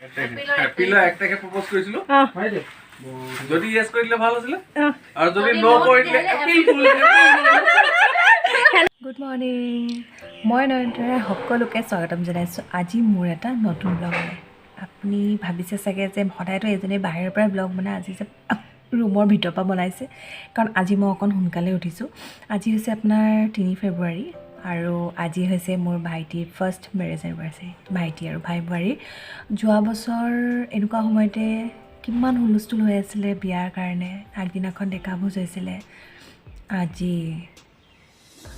Happy লো একটাকে propose করেছিল ভাই দে যদি ইয়েস কইলে ভালো ছিল আর যদি নো কইলে এপিল ফুল গুড মৰ্ণিং মই নয়নতাৰা সকলোকে স্বাগতম জনাইছোঁ আজি মোৰ এটা নতুন ব্লগলৈ আপুনি ভাবিছে চাগে যে সদায়তো এজনী বাহিৰৰ পৰা ব্লগ বনাই আজি যে ৰুমৰ ভিতৰৰ পৰা বনাইছে কাৰণ আজি মই অকণ সোনকালে উঠিছোঁ আজি হৈছে আপোনাৰ 3 ফেব্ৰুৱাৰী আৰু আজি হৈছে মোৰ ভাইটিৰ ফাৰ্ষ্ট মেৰেজ এনিভাৰ্চাৰী ভাইটি আৰু ভাই বোৱাৰী যোৱা বছৰ এনেকুৱা সময়তে কিমান হুলস্থুল হৈ আছিলে বিয়াৰ কাৰণে আগদিনাখন দেখা ভোজ হৈছিলে আজি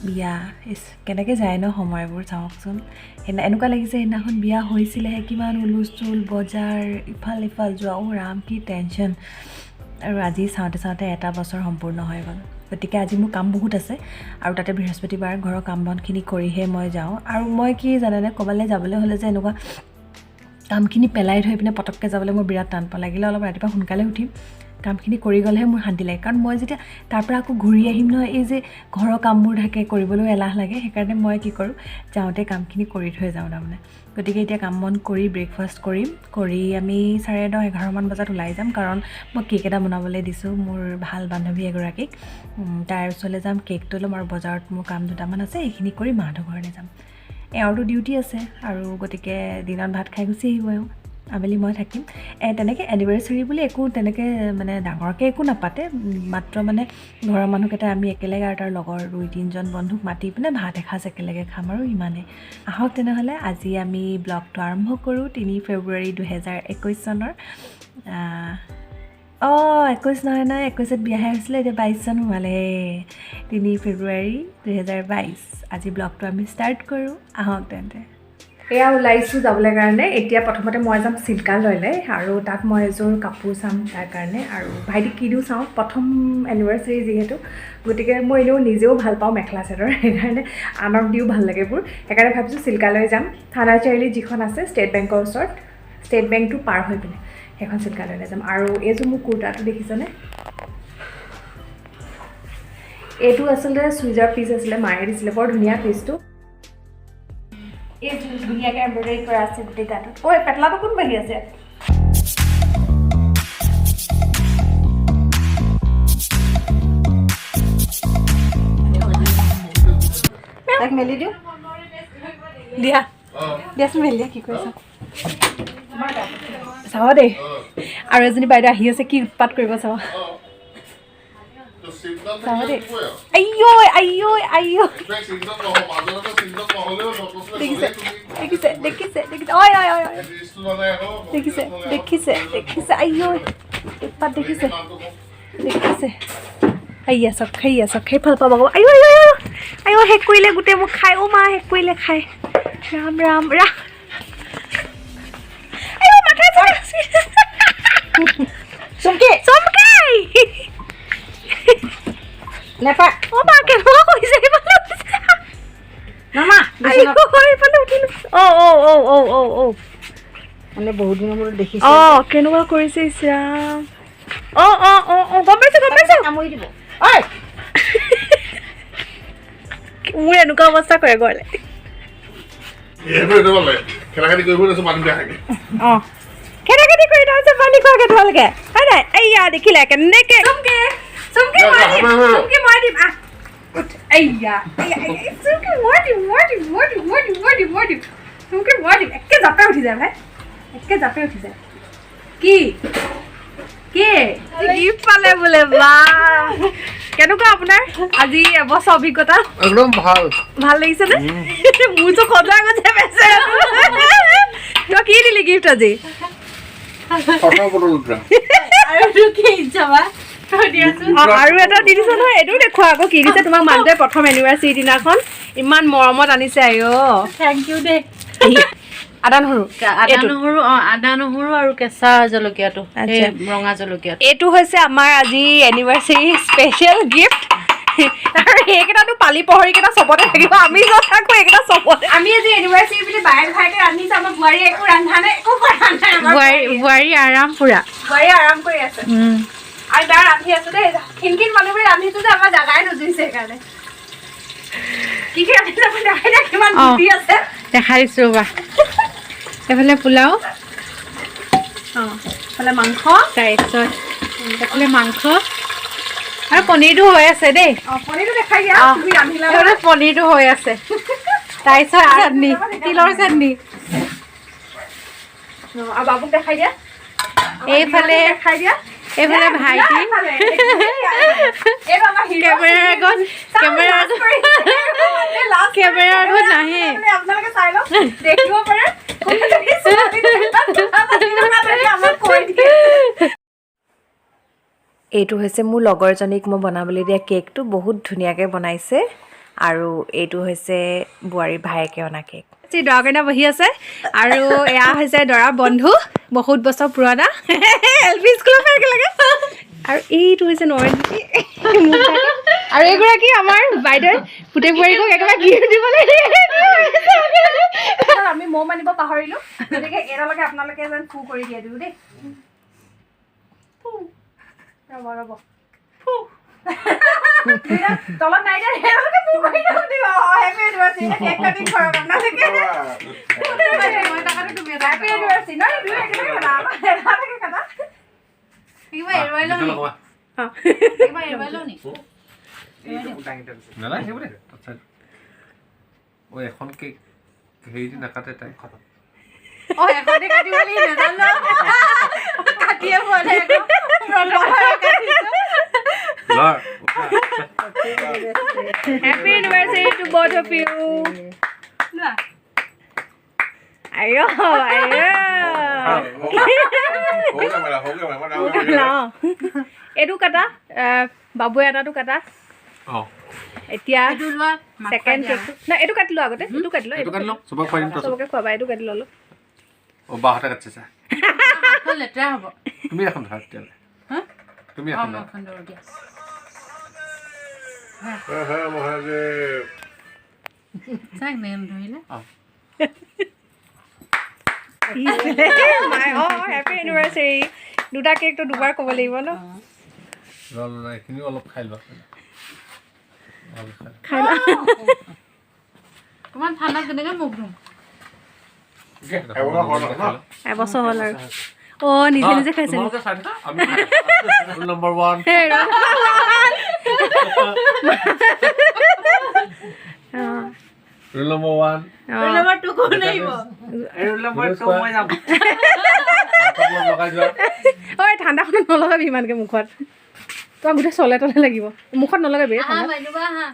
বিয়া কেনেকৈ যায় ন সময়বোৰ চাওকচোন এনেকুৱা লাগিছে সেইদিনাখন বিয়া হৈছিলেহে কিমান হুলস্থুল বজাৰ ইফাল ইফাল যোৱা ৰাম কি টেনশ্যন আৰু আজি চাওঁতে চাওঁতে এটা বছৰ সম্পূৰ্ণ হৈ গ'ল গতিকে আজি মোৰ কাম বহুত আছে আৰু তাতে বৃহস্পতিবাৰ ঘৰৰ কাম বনখিনি কৰিহে মই যাওঁ আৰু মই কি জানেনে ক'ৰবালৈ যাবলৈ হ'লে যে এনেকুৱা কামখিনি পেলাই থৈ পিনে পটককৈ যাবলৈ মোৰ বিৰাট টান পাওঁ লাগিলে অলপ ৰাতিপুৱা সোনকালে উঠিম কামখিনি কৰি গ'লেহে মোৰ শান্তি লাগে কাৰণ মই যেতিয়া তাৰ পৰা আকৌ ঘূৰি আহিম নহয় এই যে ঘৰৰ কামবোৰ থাকে কৰিবলৈ এলাহ লাগে সেইকাৰণে মই কি কৰোঁ যাওঁতে কামখিনি কৰি থৈ যাওঁ তাৰমানে গতিকে এতিয়া কাম বন কৰি ব্ৰেকফাষ্ট কৰিম কৰি আমি 10:30-11 মান বজাত ওলাই যাম কাৰণ মই কেক এটা বনাবলৈ দিছোঁ মোৰ ভাল বান্ধৱী এগৰাকীক তাৰ ওচৰলৈ যাম কেকটো ল'ম আৰু বজাৰত মোৰ কাম দুটামান আছে এইখিনি কৰি মাহঁতৰ ঘৰলৈ যাম এওঁৰতো ডিউটি আছে আৰু গতিকে দিনত ভাত খাই গুচি আহিব এওঁ আবেলি মই থাকিম তেনেকৈ এনিভাৰ্চাৰী বুলি একো তেনেকৈ মানে ডাঙৰকৈ একো নাপাতে মাত্ৰ মানে ঘৰৰ মানুহকেইটা আমি একেলগে আৰু তাৰ লগৰ 2-3জন বন্ধুক মাতি পিনে ভাত এসাঁজ একেলগে খাম আৰু ইমানেই আহক তেনেহ'লে আজি আমি ব্লগটো আৰম্ভ কৰোঁ 3 ফেব্ৰুৱাৰী 2021 চনৰ 21 নহয় 21ত বিয়াহে হৈছিলে এতিয়া 22 চন সোমালে 3 ফেব্ৰুৱাৰী 2022 আজি ব্লগটো আমি ষ্টাৰ্ট কৰোঁ আহক তেন্তে এয়া ওলাইছোঁ যাবলৈ কাৰণে এতিয়া প্ৰথমতে মই যাম চিল্কালয়লৈ আৰু তাত মই এযোৰ কাপোৰ চাম তাৰ কাৰণে আৰু ভাইটিক কি দিওঁ চাওঁ প্ৰথম এনিভাৰ্চাৰী যিহেতু গতিকে মই এনেও নিজেও ভাল পাওঁ মেখেলা চাদৰ সেইকাৰণে আনক দিও ভাল লাগে এইবোৰ সেইকাৰণে ভাবিছোঁ চিল্কালয় যাম থানা চাৰিআলি যিখন আছে ষ্টেট বেংকৰ ওচৰত ষ্টেট বেংকটো পাৰ হৈ পিনে সেইখন চিল্কালয়লৈ যাম আৰু এইযোৰ মোৰ কুৰ্তাটো দেখিছেনে এইটো আচলতে চুইজাৰ পিচ আছিলে মায়ে দিছিলে বৰ ধুনীয়া পিচটো এই ধুনীয়াকৈ এম্ব্ৰইডাৰী কৰা আছে গোটেই গাটোত ঐ পেটলাটো কোন বাঢ়ি আছে তাক মেলি দিওঁ দিয়াচোন মেলি দিয়া কি কৰিছ চাব দেই আৰু এজনী বাইদেউ আহি আছে কি উৎপাত কৰিব চাব দেখিছে সেইফাল পাব শেষ কৰিলে গোটেই মোক খাই মা শেষ কৰিলে খাই ৰাম ৰাম ৰাম নেপা অ মা কেনেকুৱা কৰিছে মামা মানে বহুত দিনৰ মূৰত দেখিছোঁ কেনেকুৱা কৰিছে ইছৰাম গম পাইছোঁ কামুৰি দিব মোৰ এনেকুৱা অৱস্থা কৰে ঘৰলে খেলা-খেলি কৰি তাৰপিছত পানী খোৱাকে তোমালোকে হয় নাই এইয়া দেখিলে কেনেকে কেনেকুৱা আপোনাৰ আজি এবছৰ অভিজ্ঞতা একদম ভাল লাগিছে নে মোৰ তো খজা গৈছে বেচে তই কি দিলি গিফ্ট আজি আৰু এটা দি দিছে নহয় এইটো দেখুৱা আকৌ কি দিছে তোমাক মানুহটোৱে প্ৰথম এনিভাৰ্চাৰী দিনাখন ইমান মৰমত আনিছে থেংক ইউ দে আদা নহৰু আৰু কেঁচা জলকীয়াটো ৰঙা জলকীয়া এইটো হৈছে আমাৰ আজি এনিভাৰ্চাৰী স্পেচিয়েল গিফ্ট আৰু সেইকেইটাতো পালি পহৰিকেইটা চবতে থাকিব আমি য'ত থাকোঁ এইকেইটা চবতে আমি আজি এনিভাৰ্চাৰী বুলি বাইক ভাইকে ৰান্ধিছে আমাৰ বোৱাৰী একো ৰন্ধা নাই বোৱাৰী আৰাম কৰি আছে আৰু তাৰ ৰান্ধি আছো দেই খিনখিন মানুহবোৰে ৰান্ধিছো যে আমাৰ জাগাই নুজুৰিছে সেইকাৰণে কি ৰান্ধিছে আপুনি দেখাই কিমান বুদ্ধি আছে দেখাই দিছোঁ ৰ'বা এফালে পোলাও এইফালে মাংস তাৰপিছত এইফালে মাংস আৰু পনীৰটো হৈ আছে দেই পনীৰটো দেখাই দিয়া তুমি ৰান্ধিলা পনীৰটো হৈ আছে তাৰপিছত চাটনি তিলৰ চাটনি আৰু বাবুক দেখাই দিয়া এইফালে দেখাই দিয়া এইফালে ভাইটি কেমেৰা আগত নাহে আপোনালোকে চাই লওক দেখিব পাৰে এইটো হৈছে মোৰ লগৰজনীক মই বনাবলৈ দিয়া কেকটো বহুত ধুনীয়াকৈ বনাইছে আৰু এইটো হৈছে বোৱাৰী ভায়েকে অনা কেক দৰা কইনা বহি আছে আৰু এয়া হৈছে দৰা বন্ধু বহুত বছৰ পুৰণা এল পি স্কুলৰ পৰা একেলগে আৰু এইটো হৈছে নৰেন্দ্ৰ আৰু এইগৰাকী আমাৰ বাইদেউ গোটেই বোৱাৰীকক একেবাৰে গিফ্ট দিবলৈ আমি মৌ মানিব পাহৰিলো গতিকে এৰালৈকে আপোনালোকে যেন ফু কৰি দিয়ে দিওঁ দেই ৰ'ব ৰ'ব তলত নাই দিয়া এৰালৈকে ফু কৰি দিওঁ দিব হেপী এনিভাৰ্চাৰী কেক কাটিং কৰক আপোনালোকে হেপী এনিভাৰ্চাৰী নহয় দুই একেলগে কাটা এৰালৈকে কাটা কিবা এৰুৱাই লওঁ কিবা এৰুৱাই লওঁ নি নালাগে বোলে ঐ এখন কেক হেৰি নাকাটে তাই খতম এখনে কাটিব বুলি নাজানো কাটিয়ে পোৱা নাই Happy anniversary to both of you. Ayo, ayo. Edu kata, babu eta tu kata. Oh. Etia. Second cake. Na edu katlo agote. Edu katlo. Edu katlo. Sobak khwaim to. Sobake khwaba edu katlo lo. O bahata katse sa. লেতেৰা হ'ব তুমি এখন ভাত দিলে হ্যাঁ তুমি এখন দৌৰ দিয়া মহাদেৱ চাই নেম ধৰিলে হেপী এনিভাৰ্চাৰী দুটা কেকটো দুবাৰ ক'ব লাগিব ন এইখিনি অলপ খাই লোৱা অকণমান ঠাণ্ডা কেনেকৈ মুখ ধুম এবছৰ হ'ল আৰু নিজে নিজে খাইছে number 1 roll number 1 roll number 2 কোন আহিব ৰুল নম্বৰ 2 মই যাম ঐ ঠাণ্ডাখনত নলগাবি ইমানকে মুখত তোমাৰ গোটেই চলে তলে লাগিব মুখত নলগাবি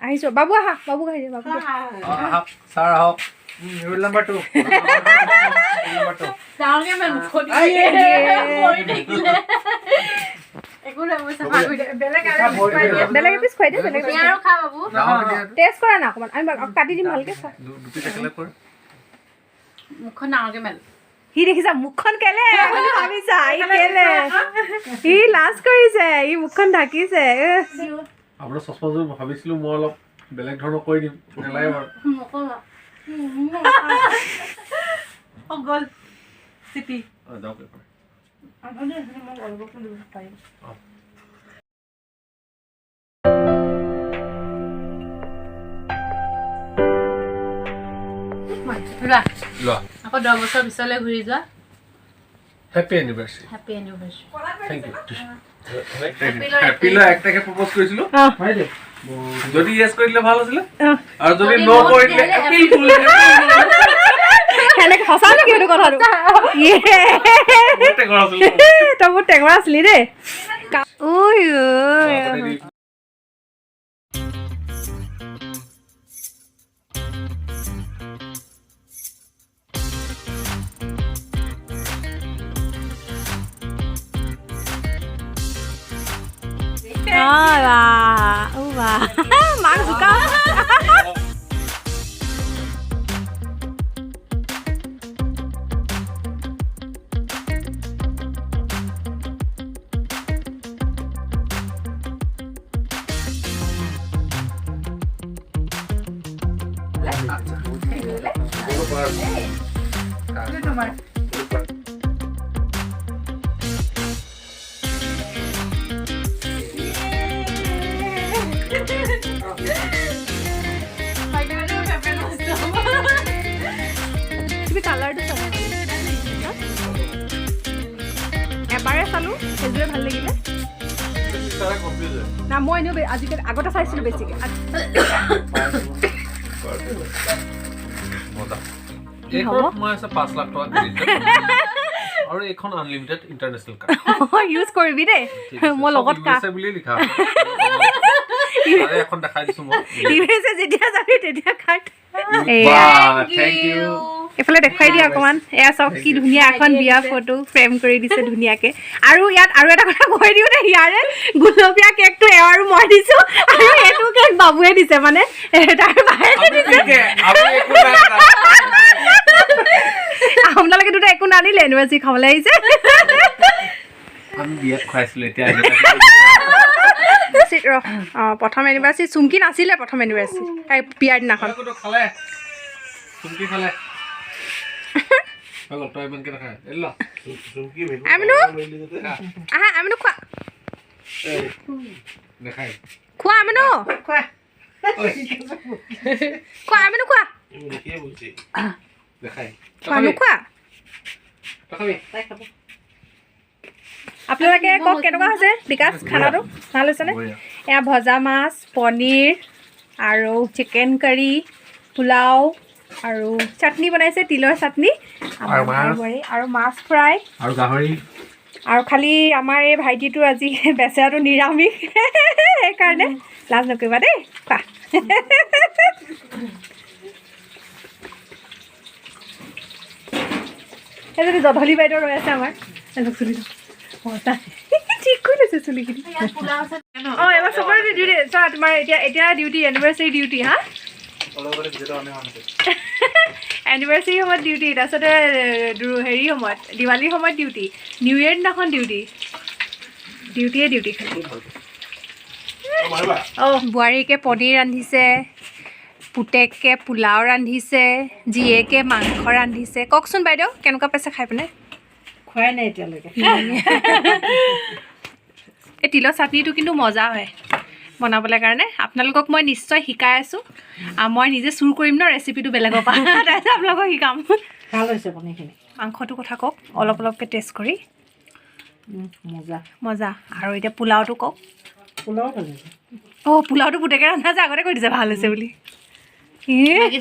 আহিছো বাবু আহা বাবু আহিছে বাবু ছাৰ আহক ৰুল নম্বৰ 2 ডাঙৰকে মই মুখত পৰি থাকিলে একো নাই মই চাফা কৰি দে বেলেগ পিছ খুৱাই দে বেলেগ আৰু খা বাবু টেষ্ট কৰা না অকণমান আমি কাটি দিম ভালকে খা দুটি টেকলে কৰ মুখখন ডাঙৰকে মেল সি দেখিছা মুখখন কেলে ভাবিছা ই কেলে ই লাজ কৰিছে ই মুখখন ঢাকিছে আপোনাৰ চশমাযোৰ ভাবিছিলো মই অলপ বেলেগ ধৰণৰ কৰি দিম নেলাগে বাৰু গল চিপি যাওক এবাৰ আকৌ 10 বছৰ পিছলৈ ঘূৰি যোৱা happy anniversary happy anniversary thank you happy ল একটাকে প্ৰপ'জ কৰিছিলো যদি ইয়েস কৰি দিলে ভাল আছিল আৰু যদি নো কৰি দিলে এপিল কৰিলে এনেকে সঁচা নেকি এইটো কথাটো তই বহুত টেঙৰা আছিলি দেই মাক জোকা এবাৰে চালোঁ সেইযোৰে ভাল লাগিলে না মই এনেও আজিকালি আগতে চাইছিলোঁ বেছিকৈ আৰু এইখন আনলিমিটেড ইন্টাৰনেশ্যনেল কাৰ্ড ইউজ কৰিবি দেই মই লগত বুলি লিখা এখন দেখাই দিছো মই যেতিয়া যাবি তেতিয়া কাৰ্ড থেংক ইউ এইফালে দেখুৱাই দিয়া অকণমান এয়া চাওক কি ধুনীয়া এখন বিয়া ফটো ফ্ৰেম কৰি দিছে ধুনীয়াকৈ আৰু ইয়াত আৰু এটা কথা কৈ দিওঁ দেই ইয়াৰে গুলপীয়া কেকটো এওঁ আৰু মই দিছোঁ আৰু এইটো কেক বাবুৱে দিছে মানে তাৰ বাহিৰে দিছে আপোনালোকে দুটা একো নানিলে এনিভাৰ্চাৰী খাবলৈ আহিছে আমি বিয়াত খুৱাইছিলোঁ এতিয়া প্ৰথম এনিভাৰ্চাৰী চুমকি নাছিলে প্ৰথম এনিভাৰ্চাৰী বিয়াৰ দিনাখন আমিনো খোৱা খোৱা আমিনো খোৱা আমিনো খোৱা নোখোৱা আপোনালোকে কওক কেনেকুৱা হৈছে বিকাশ খানাটো ভাল হৈছেনে এয়া ভজা মাছ পনীৰ আৰু চিকেন কাৰী পোলাও আৰু চাটনি বনাইছে তিলৰ চাটনি আৰু মাছ ফ্ৰাই আৰু গাহৰি আৰু খালি আমাৰ এই ভাইটিটো আজি বেচেৰাটো নিৰামিষ সেইকাৰণে লাজ নকৰিবা দেই খোৱা এজনী জধলি বাইদেউ ৰৈ আছে আমাৰ চুলি ঠিক কৰি লৈছে চুলিখিনি অঁ এবাৰ চবৰে ডিউটি চোৱা তোমাৰ এতিয়া ডিউটি এনিভাৰ্চাৰী ডিউটি হা এনিভাৰ্চাৰী সময়ত ডিউটি তাৰপিছতে হেৰি সময়ত দিৱালীৰ সময়ত ডিউটি নিউ ইয়েৰ দিনাখন ডিউটিয়ে ডিউটি খালি অঁ বোৱাৰীকে পনীৰ ৰান্ধিছে পুতেককে পোলাও ৰান্ধিছে জীয়েকে মাংস ৰান্ধিছে কওকচোন বাইদেউ কেনেকুৱা পাইছে খাই পিনে খোৱাই নাই এতিয়ালৈকে এই তিলৰ চাটনিটো কিন্তু মজা হয় বনাবলৈ কাৰণে আপোনালোকক মই নিশ্চয় শিকাই আছোঁ মই নিজে চুৰ কৰিম ন ৰেচিপিটো বেলেগৰ পৰা তাৰপিছত আপোনালোকক শিকাম ভাল হৈছে পনীৰখিনি মাংসটোৰ কথা কওক অলপ অলপকৈ টেষ্ট কৰি মজা মজা আৰু এতিয়া পোলাওটো কওক পোলাও ভাল হৈছে অঁ পোলাওটো পুতেকে ৰন্ধা যে আগতে কৈ দিছে ভাল হৈছে বুলি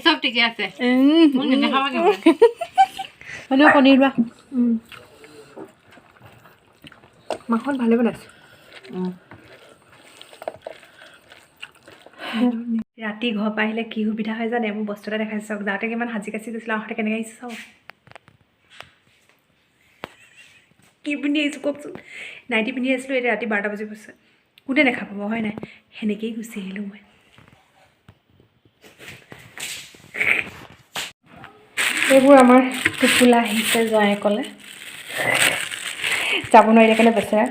চব ঠিকে আছে পনীৰ লোৱা মাংসত ভালে বনাইছোঁ ৰাতি ঘৰ পৰা আহিলে কি সুবিধা হয় জানে মোৰ বস্তু এটা দেখাইছোঁ চাওক যাওঁতে কিমান সাজি কাচি গৈছিলোঁ আহোঁতে কেনেকৈ আহিছোঁ চাওক কি পিন্ধি আহিছোঁ কওকচোন নাইটি পিন্ধি আহিছিলোঁ এতিয়া ৰাতি 12টা বাজি গৈছে কোনে দেখা পাব হয় নাই সেনেকৈয়ে গুচি আহিলোঁ মই এইবোৰ আমাৰ টোপোলা আহিছে জোঁৱাই ক'লে যাব নোৱাৰিলে কাৰণে বেচেৰা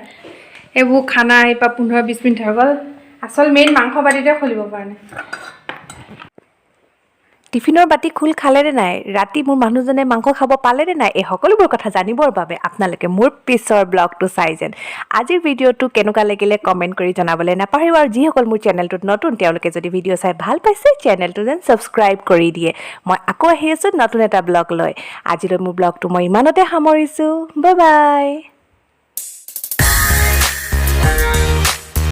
এইবোৰ খানা আহি পৰা 15-20 মিনিট হৈ গ'ল আচল মেইন মাংস বাতিতে খুলিব পৰা নাই টিফিনৰ বাতি খোল খালেনে নাই ৰাতি মোৰ মানুহজনে মাংস খাব পালেনে নাই এই সকলোবোৰ কথা জানিবৰ বাবে আপোনালোকে মোৰ পিছৰ ব্লগটো চাই যেন আজিৰ ভিডিঅ'টো কেনেকুৱা লাগিলে কমেণ্ট কৰি জনাবলৈ নাপাহৰিব আৰু যিসকল মোৰ চেনেলটোত নতুন তেওঁলোকে যদি ভিডিঅ' চাই ভাল পাইছে চেনেলটো যেন ছাবস্ক্ৰাইব কৰি দিয়ে মই আকৌ আহি আছোঁ নতুন এটা ব্লগ লৈ আজিলৈ মোৰ ব্লগটো মই ইমানতে সামৰিছোঁ বাই বাই